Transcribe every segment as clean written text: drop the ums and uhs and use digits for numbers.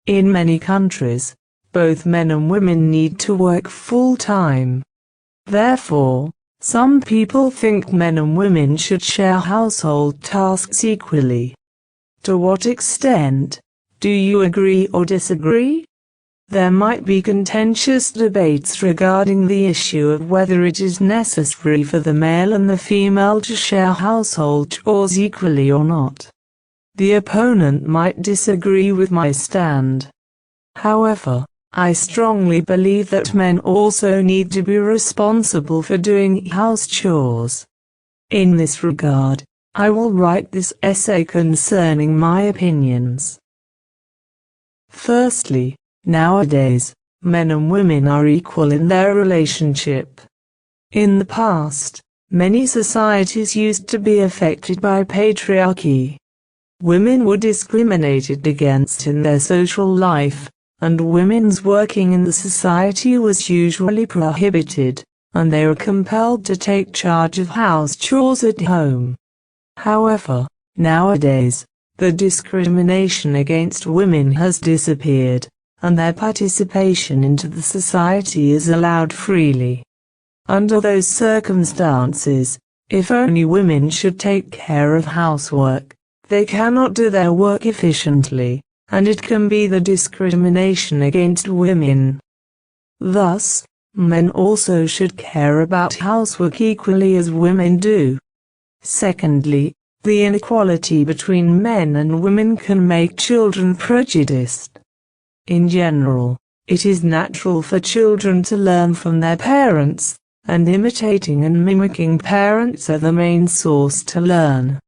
In many countries, both men and women need to work full-time. Therefore, some people think men and women should share household tasks equally. To what extent? Do you agree or disagree? There might be contentious debates regarding the issue of whether it is necessary for the male and the female to share household chores equally or not. The opponent might disagree with my stand. However, I strongly believe that men also need to be responsible for doing house chores. In this regard, I will write this essay concerning my opinions. Firstly, nowadays, men and women are equal in their relationship. In the past, many societies used to be affected by patriarchy. Women were discriminated against in their social life, and women's working in the society was usually prohibited, and they were compelled to take charge of house chores at home. However, nowadays, the discrimination against women has disappeared, and their participation into the society is allowed freely. Under those circumstances, if only women should take care of housework, they cannot do their work efficiently, and it can be the discrimination against women. Thus, men also should care about housework equally as women do. Secondly, the inequality between men and women can make children prejudiced. In general, it is natural for children to learn from their parents, and imitating and mimicking parents are the main source to learn.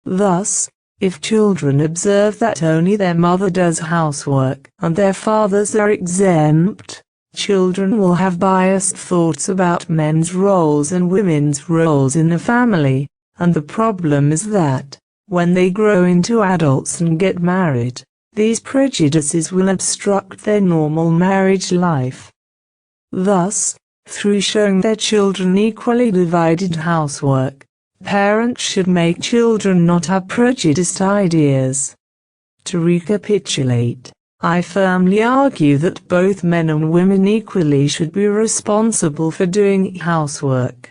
Thus, if children observe that only their mother does housework and their fathers are exempt, children will have biased thoughts about men's roles and women's roles in the family, and the problem is that, when they grow into adults and get married, these prejudices will obstruct their normal marriage life. Thus, through showing their children equally divided housework, parents should make children not have prejudiced ideas. To recapitulate, I firmly argue that both men and women equally should be responsible for doing housework.